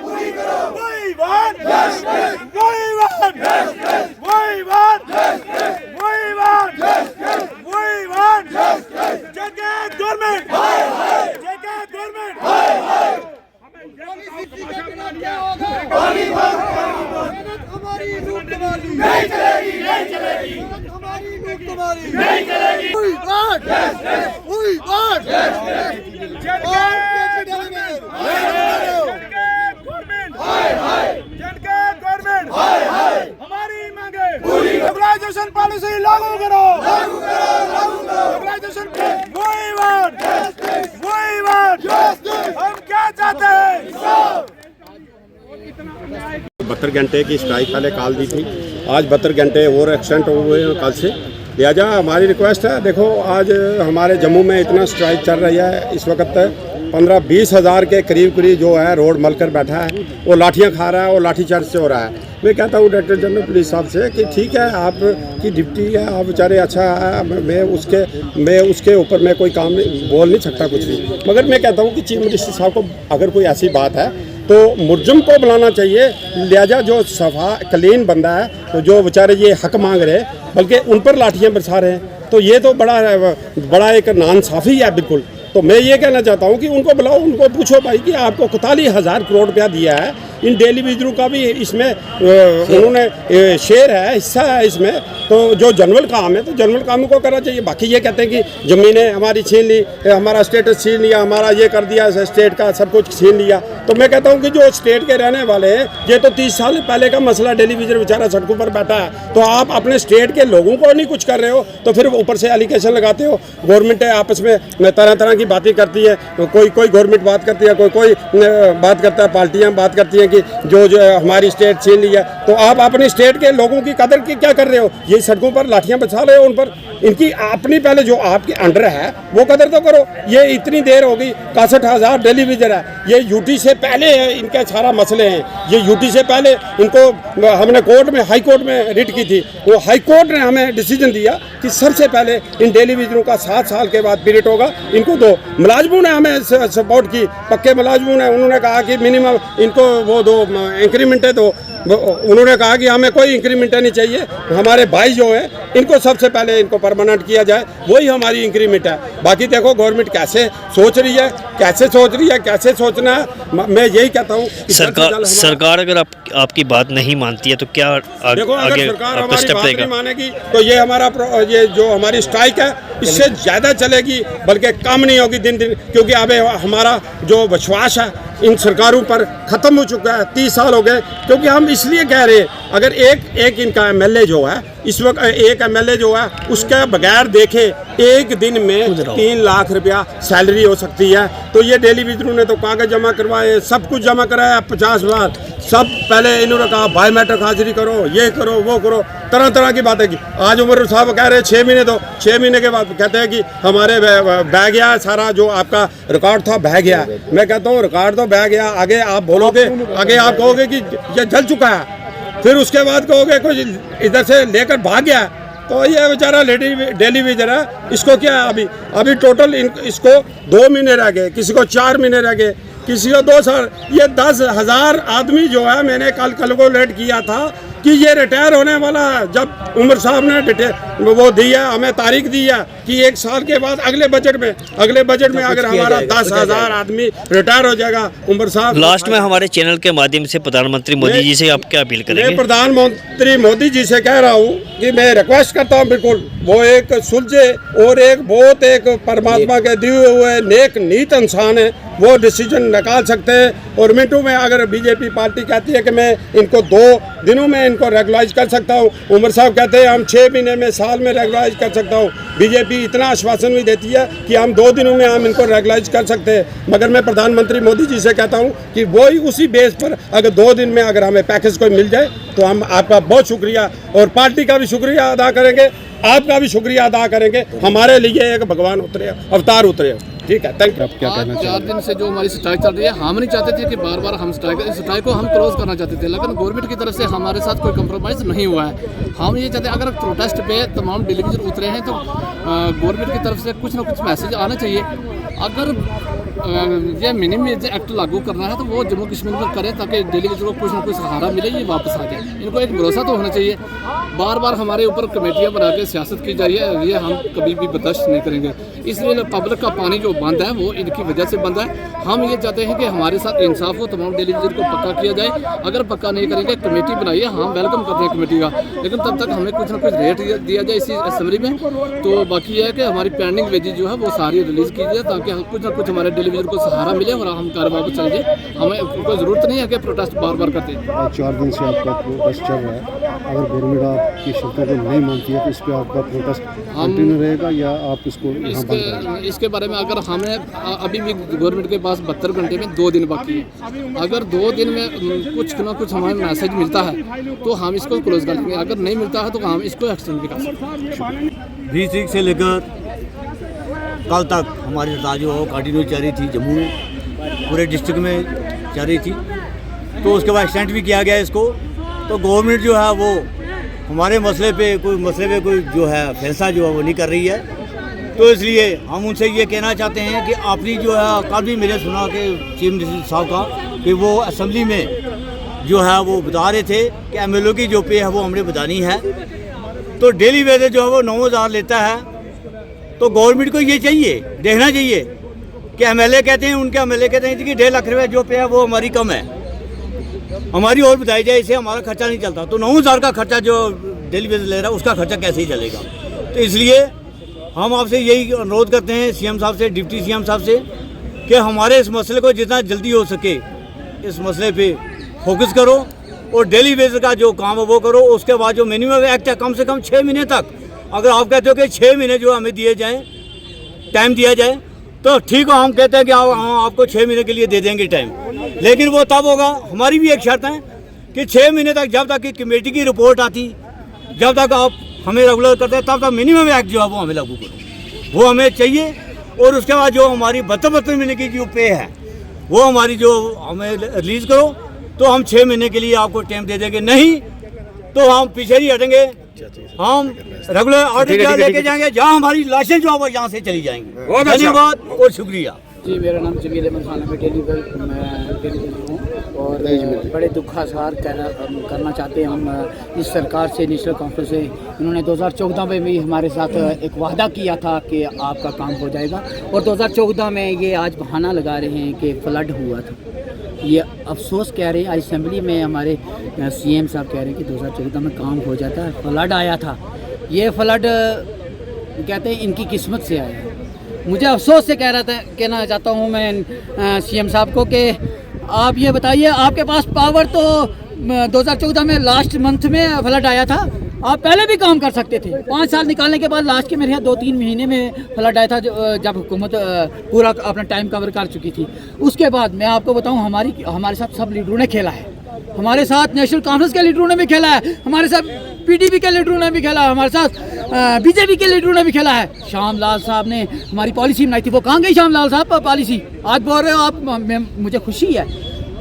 पूरी करो वही बात वही बात वही बात वही बात वही बात जगह गवर्नमेंट जगह गवर्नमेंट हमारी लूट तुम्हारी नहीं चलेगी नहीं चलेगी हमारी लूट तुम्हारी नहीं चलेगी वही बात वही बात हमारी मांगे रेगुलाइजेशन पॉलिसी लागू करो रेगुलाइजेशन वही बात हम क्या चाहते हैं 72 घंटे की स्ट्राइक पहले कॉल दी थी, आज 72 घंटे और एक्सटेंड हुए हैं कल से। लिहाजा हमारी रिक्वेस्ट है, देखो आज हमारे जम्मू में इतना स्ट्राइक चल रही है, इस वक्त 15-20 हज़ार के करीब जो है रोड मलकर बैठा है, वो लाठियाँ खा रहा है और लाठी चार्ज से हो रहा है। मैं कहता हूँ डायरेक्टर जनरल पुलिस साहब से कि ठीक है आपकी ड्यूटी है, आप बेचारे अच्छा है, मैं उसके ऊपर मैं कोई काम बोल नहीं सकता कुछ भी, मगर मैं कहता हूँ कि चीफ मिनिस्टर साहब को अगर कोई ऐसी बात है तो मुलजिम को बुलाना चाहिए। लिहाजा जो सफा क्लीन बंदा है तो जो बेचारे ये हक मांग रहे हैं बल्कि उन पर लाठियाँ बरसा रहे हैं, तो ये तो बड़ा एक नाइंसाफ़ी है बिल्कुल। तो मैं ये कहना चाहता हूँ कि उनको बुलाओ, उनको पूछो भाई कि आपको 41,000 करोड़ रुपया दिया है, इन डेली विजरों का भी इसमें उन्होंने शेयर है, हिस्सा है इसमें, तो जो जनरल काम है तो जनरल काम को करना चाहिए। बाकी ये कहते हैं कि ज़मीनें हमारी छीन ली, हमारा स्टेटस छीन लिया, हमारा ये कर दिया, स्टेट का सब कुछ छीन लिया। तो मैं कहता हूँ कि जो स्टेट के रहने वाले हैं, ये तो 30 साल पहले का मसला, डेली विजर बेचारा सड़कों पर बैठा है, तो आप अपने स्टेट के लोगों को नहीं कुछ कर रहे हो, तो फिर ऊपर से एलिगेशन लगाते हो। गवर्नमेंट आपस में तरह तरह की बातें करती है, कोई गवर्नमेंट बात करती है, कोई बात करता है, पार्टियाँ बात करती हैं कि जो हमारी स्टेट छीन ली है। तो आप अपनी स्टेट के लोगों की कदर की क्या कर रहे हो? ये सड़कों पर लाठियाँ बचा रहे हो उन पर, इनकी अपनी पहले जो आपके अंडर है वो कदर तो करो। ये इतनी देर हो गई, 61,000 डेली विजर है, ये यूटी से पहले है, इनके सारा मसले हैं, ये यूटी से पहले इनको हमने कोर्ट में, हाई कोर्ट में रिट की थी, वो हाई कोर्ट ने हमें डिसीजन दिया कि सबसे पहले इन डेली विजरों का 7 साल के बाद पीरियड होगा, इनको दो। मुलाजमों ने हमें सपोर्ट की, पक्के मुलाजमों ने, उन्होंने कहा कि मिनिमम इनको वो दो, इंक्रीमेंटें दो। उन्होंने कहा कि हमें कोई इंक्रीमेंट नहीं चाहिए, हमारे भाई जो है इनको सबसे पहले इनको परमानेंट किया जाए, वही हमारी इंक्रीमेंट है। बाकी देखो गवर्नमेंट कैसे सोच रही है, कैसे सोचना है। मैं यही कहता हूँ सरकार अगर आपकी बात नहीं मानती है तो क्या देखो आगे अगर सरकार हमारी बात नहीं मानेगी तो ये ये जो हमारी स्ट्राइक है इससे ज़्यादा चलेगी, बल्कि कम नहीं होगी दिन दिन, क्योंकि अब हमारा जो विश्वास है इन सरकारों पर ख़त्म हो चुका है। 30 साल हो गए, क्योंकि हम इसलिए कह रहे हैं अगर एक इनका एमएलए जो है इस वक्त, एक एमएलए जो है उसके बगैर देखे एक दिन में 3 लाख रुपया सैलरी हो सकती है। तो ये डेली विजरों ने तो कागज़ जमा करवाए, सब कुछ जमा कराया 50 बार, सब पहले इन्होंने कहा बायोमेट्रिक हाजिरी करो, ये करो वो करो, तरह तरह की बातें की। आज उमर साहब कह रहे हैं 6 महीने दो, 6 महीने के बाद कहते हैं कि हमारे बह गया सारा जो आपका रिकॉर्ड था, बह गया। मैं कहता हूँ रिकॉर्ड तो बह गया, आगे आप बोलोगे, आगे आप कहोगे कि ये जल चुका है, फिर उसके बाद कहोगे कुछ इधर से लेकर भाग गया। तो ये बेचारा डेली विजर है, इसको क्या है अभी टोटल इसको 2 महीने रह गए, किसी को 4 महीने रह गए, किसी को 2 साल। ये 10,000 आदमी जो है, मैंने कल कैलकुलेट किया था कि ये रिटायर होने वाला है। जब उमर साहब ने वो दिया, हमें तारीख दी है कि 1 साल के बाद अगले बजट में अगर हमारा 10,000 आदमी रिटायर हो जाएगा। उमर साहब लास्ट में हमारे चैनल के माध्यम से प्रधानमंत्री मोदी जी से आप क्या अपील करेंगे? मैं प्रधानमंत्री मोदी जी से कह रहा हूँ कि मैं रिक्वेस्ट करता हूँ, बिल्कुल वो एक सुलझे और एक परमात्मा के दिए हुए नेक नीत इंसान है, वो डिसीजन निकाल सकते हैं। और मिनटों में अगर बीजेपी पार्टी कहती है कि मैं इनको 2 दिनों में इनको रेगुलाइज कर सकता हूँ, उमर साहब कहते हैं हम 6 महीने में, साल में रेगुलाइज कर सकता हूँ, बीजेपी इतना आश्वासन भी देती है कि हम 2 दिनों में हम इनको रेगुलाइज कर सकते हैं। मगर मैं प्रधानमंत्री मोदी जी से कहता हूँ कि वही उसी बेस पर अगर 2 दिन में अगर हमें पैकेज कोई मिल जाए तो हम आपका बहुत शुक्रिया, और पार्टी का भी शुक्रिया अदा करेंगे, आपका भी शुक्रिया अदा करेंगे। हमारे लिए एक भगवान उतरे, अवतार उतरे। ठीक है, थैंक यू। आप क्या कहना चाहते हैं? 4 दिन से जो हमारी स्ट्राइक चल रही है, हम नहीं चाहते थे कि बार हम स्ट्राइक को हम क्लोज करना चाहते थे, लेकिन गवर्नमेंट की तरफ से हमारे साथ कोई कंप्रोमाइज़ नहीं हुआ है। हम ये चाहते हैं अगर प्रोटेस्ट पे तमाम डेलीविजन उतरे हैं तो गवर्नमेंट की तरफ से कुछ ना कुछ मैसेज आना चाहिए। अगर ये मिनिमम वेज एक्ट लागू करना है तो वो जम्मू कश्मीर में करें ताकि डेली वेजर को कुछ ना कुछ सहारा मिले, ये वापस आ जाए। इनको एक भरोसा तो होना चाहिए। बार बार हमारे ऊपर कमेटियाँ बना के सियासत की जा रही है, ये हम कभी भी बर्दाश्त नहीं करेंगे। इसलिए पब्लिक का पानी जो बंद है वो इनकी वजह से बंद है। हम ये चाहते हैं कि हमारे साथ इंसाफ हो, तमाम डेली वेजर को पक्का किया जाए। अगर पक्का नहीं करेंगे कमेटी बनाइए, हम वेलकम करते हैं कमेटी का, लेकिन तब तक हमें कुछ ना कुछ रेट दिया जाए इसी असेंबली में। तो बाकी यह है कि हमारी पेंडिंग वेजेज जो है वो सारी रिलीज़ की जाए ताकि कुछ ना कुछ हमारे डेली वेजर को सहारा मिले और हम कारोबार पर चल जाए। हमें कोई ज़रूरत नहीं है कि प्रोटेस्ट बार बार करते हैं। 4 दिन से आपका प्रोटेस्ट चल रहा है, अगर गवर्नमेंट आपकी शर्तों को नहीं मानती है तो इस पर आपका प्रोटेस्ट कंटिन्यू रहेगा या आप इसको इसके बारे में अगर हमें अभी भी गवर्नमेंट के पास 72 घंटे में 2 दिन बाकी है, अगर 2 दिन में कुछ ना कुछ हमें मैसेज मिलता है तो हम इसको क्लोज कर देंगे, अगर नहीं मिलता है तो हम इसको एक्सटेंड भी कर सकते हैं। 20 तारीख से लेकर कल तक हमारी हड़ताल जो कंटिन्यू चल रही थी, जम्मू में पूरे डिस्ट्रिक्ट में चल रही थी, तो उसके बाद एक्सटेंड भी किया गया इसको। तो गवर्नमेंट जो है वो हमारे मसले पे कोई जो है फैसला जो है वो नहीं कर रही है। तो इसलिए हम उनसे ये कहना चाहते हैं कि आपने जो है कल भी मैंने सुना कि चीफ मिनिस्टर साहब का कि वो असेंबली में जो है वो बता रहे थे कि MLO की जो पे है वो हमने बतानी है। तो डेली वेजेस जो है वो 9,000 लेता है, तो गवर्नमेंट को ये चाहिए देखना चाहिए कि MLA कहते हैं, उनके MLA कहते हैं कि 1.5 लाख रुपये जो पे है वो हमारी कम है, हमारी और बताई जाए, इससे हमारा खर्चा नहीं चलता। तो 9,000 का खर्चा जो डेली वेजेस ले रहा है उसका खर्चा कैसे ही चलेगा। तो इसलिए हम आपसे यही अनुरोध करते हैं CM साहब से, डिप्टी CM साहब से, कि हमारे इस मसले को जितना जल्दी हो सके इस मसले पे फोकस करो और डेली बेसिस का जो काम है वो करो। उसके बाद जो मिनिमम एक्ट है कम से कम 6 महीने तक, अगर आप कहते हो कि 6 महीने जो हमें दिए जाएं, टाइम दिया जाए, तो ठीक है, हम कहते हैं कि आपको 6 महीने के लिए दे देंगे टाइम, लेकिन वो तब होगा, हमारी भी एक शर्त है कि 6 महीने तक जब तक कि कमेटी की रिपोर्ट आती, जब तक आप हमें रेगुलर करते हैं, तब तक मिनिमम एक्ट जो है वो हमें लागू करो, वो हमें चाहिए। और उसके बाद जो हमारी 72 महीने की जो पे है वो हमारी जो हमें रिलीज़ करो, तो हम 6 महीने के लिए आपको टाइम दे देंगे, नहीं तो हम पीछे नहीं हटेंगे, हम रेगुलर ऑर्डर लेके जाएंगे, जहाँ हमारी लाशें जो है वो यहाँ से चली जाएंगी। धन्यवाद और शुक्रिया। जी, मेरा नाम जमील अहमद खान है, मैं डेली हूँ और बड़े दुखासार करना चाहते हैं हम इस सरकार से, नेशनल कॉन्फ्रेंस से। इन्होंने 2014 में भी हमारे साथ एक वादा किया था कि आपका काम हो जाएगा, और 2014 में ये आज बहाना लगा रहे हैं कि फ्लड हुआ था। ये अफसोस कह रहे हैं, आज असेंबली में हमारे CM साहब कह रहे हैं कि 2014 में काम हो जाता है, फ्लड आया था। ये फ्लड कहते हैं इनकी किस्मत से आया है। मुझे अफसोस से कहना चाहता हूँ मैं CM साहब को कि आप ये बताइए, आपके पास पावर तो 2014 में लास्ट मंथ में फ्लड आया था, आप पहले भी काम कर सकते थे। 5 साल निकालने के बाद लास्ट के मेरे यहाँ 2-3 महीने में फ्लड आया था, जब हुकूमत पूरा अपना टाइम कवर कर चुकी थी। उसके बाद मैं आपको बताऊँ, हमारे साथ सब लीडरों ने खेला है, हमारे साथ नेशनल कॉन्फ्रेंस के लीडरों ने भी खेला है, हमारे साथ PDP के लीडरों ने भी खेला है, हमारे साथ BJP के लीडरों ने भी खेला है। श्याम लाल साहब ने हमारी पॉलिसी बनाई थी, वो कहाँ गई श्याम लाल साहब पॉलिसी? आज बोल रहे हो आप, मुझे खुशी है,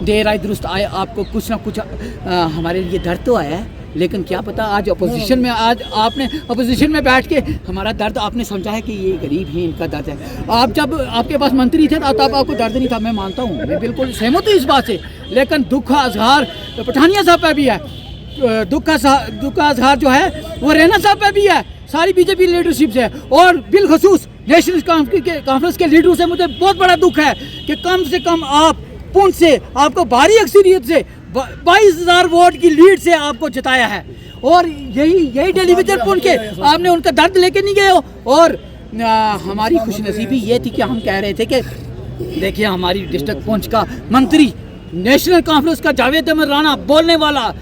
देर आए दुरुस्त आए, आपको कुछ ना कुछ हमारे लिए दर्द तो आया है, लेकिन क्या पता आज अपोजिशन में, आज आपने अपोजिशन में बैठ के हमारा दर्द आपने समझा है कि ये गरीब हैं, इनका दर्द है। आप जब आपके पास मंत्री थे तब आपको दर्द नहीं था, मैं मानता हूँ, मैं बिल्कुल सहमत हूँ इस बात से, लेकिन दुख का इजहार पठानिया साहब पर भी है, दुख का इजहार जो है वो रैना साहब पर भी है, सारी BJP लीडरशिप से, और बिलखसूस नेशनल कॉन्फ्रेंस के लीडरों से मुझे बहुत बड़ा दुख है कि कम से कम आप पुंछ से आपको भारी अक्सरियत से 22,000 वोट की लीड से आपको जिताया है, और यही टेलीविजन पुंछ के आपने उनका दर्द लेके नहीं गए हो। और हमारी खुशनसीबी ये थी कि हम कह रहे थे कि देखिए, हमारी डिस्ट्रिक्ट पुंछ का मंत्री नेशनल कॉन्फ्रेंस का जावेद अहमद राणा बोलने वाला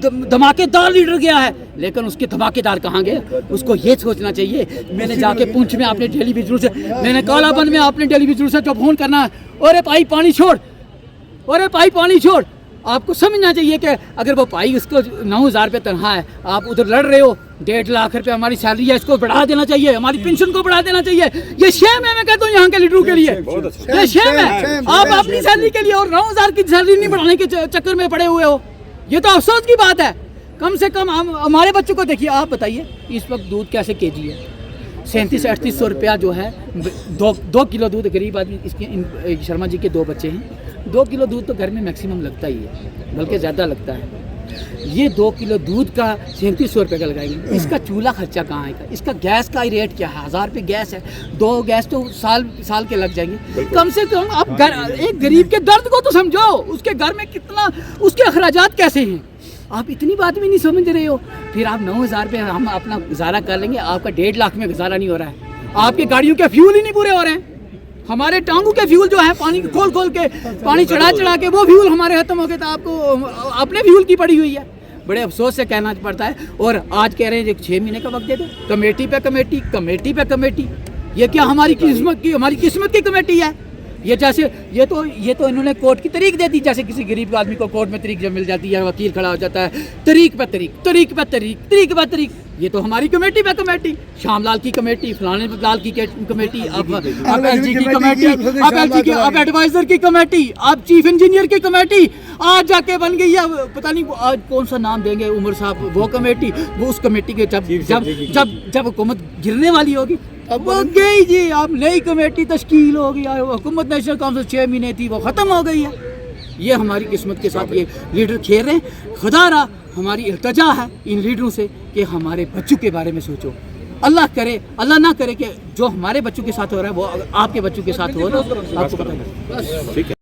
धमाकेदार लीडर गया है, लेकिन उसके धमाकेदार कहाँ गए, उसको ये सोचना चाहिए। मैंने जाके पुंछ में अपने डेली विजरू से, मैंने कालाबंद में अपने डेली विजरू से जो फोन करना, अरे भाई पानी छोड़, अरे भाई पानी छोड़, आपको समझना चाहिए कि अगर वो भाई उसको 9,000 रुपये तनख्वाह है, आप उधर लड़ रहे हो, 1.5 लाख रुपये हमारी सैलरी है, इसको बढ़ा देना चाहिए, हमारी पेंशन को बढ़ा देना चाहिए। ये शेम है, मैं कहता हूँ यहाँ के लीडरों के लिए, ये शेम है। आप अपनी सैलरी के लिए और 9,000 की सैलरी नहीं बढ़ाने के चक्कर में पड़े हुए हो, ये तो अफसोस की बात है। कम से कम हम हमारे बच्चों को देखिए, आप बताइए इस वक्त दूध कैसे KG है, 3700-3800 रुपया जो है 2 किलो दूध, गरीब आदमी, इसके शर्मा जी के 2 बच्चे हैं, 2 किलो दूध तो घर में मैक्सिमम लगता ही है, बल्कि ज़्यादा लगता है। ये 2 किलो दूध का 3700 रुपये का लगाएंगे, इसका चूल्हा खर्चा कहाँ आएगा, इसका गैस का ही रेट क्या है, 1000 रुपये गैस है, 2 गैस तो साल के लग जाएंगे। कम से कम आप एक गरीब के दर्द को तो समझो, उसके घर में कितना, उसके अखराजात कैसे हैं, आप इतनी बात भी नहीं समझ रहे हो। फिर आप 9000 रुपये हम अपना गुजारा कर लेंगे, आपका 1.5 लाख में गुजारा नहीं हो रहा है, आपकी गाड़ियों के फ्यूल ही नहीं पूरे हो रहे हैं, हमारे टांगों के फ्यूल जो है पानी खोल के पानी चढ़ा के वो फ्यूल हमारे खत्म हो गए, तो आपको अपने फ्यूल की पड़ी हुई है। बड़े अफसोस से कहना पड़ता है। और आज कह रहे हैं 6 महीने का वक्त दे दो, कमेटी पे कमेटी, ये क्या हमारी किस्मत की कमेटी है? ये तो इन्होंने कोर्ट की तरीक दे दी, जैसे किसी गरीब आदमी को कोर्ट में तरीक जब मिल जाती है, वकील खड़ा हो जाता है, तरीक पे तरीक। ये तो हमारी कमेटी पे कमेटी, श्यामलाल की कमेटी, फलाने लाल की कमेटी, अब एलजी की कमेटी, अब एडवाइजर की कमेटी, अब चीफ इंजीनियर की कमेटी, आज जाके बन गई है, पता नहीं आज कौन सा नाम देंगे, उमर साहब, वो कमेटी, वो उस कमेटी के जब हुकूमत गिरने वाली होगी अब वो गई जी, अब नई कमेटी तश्कील हो गई, हुकूमत नेशनल काउंसिल 6 महीने थी, वो ख़त्म हो गई है। ये हमारी किस्मत के साथ ये लीडर खेल रहे हैं। खुदा रहा हमारी इल्तजा है इन लीडरों से कि हमारे बच्चों के बारे में सोचो। अल्लाह ना करे कि जो हमारे बच्चों के साथ हो रहा है वो आपके बच्चों के साथ हो रहा है, आपको पता है।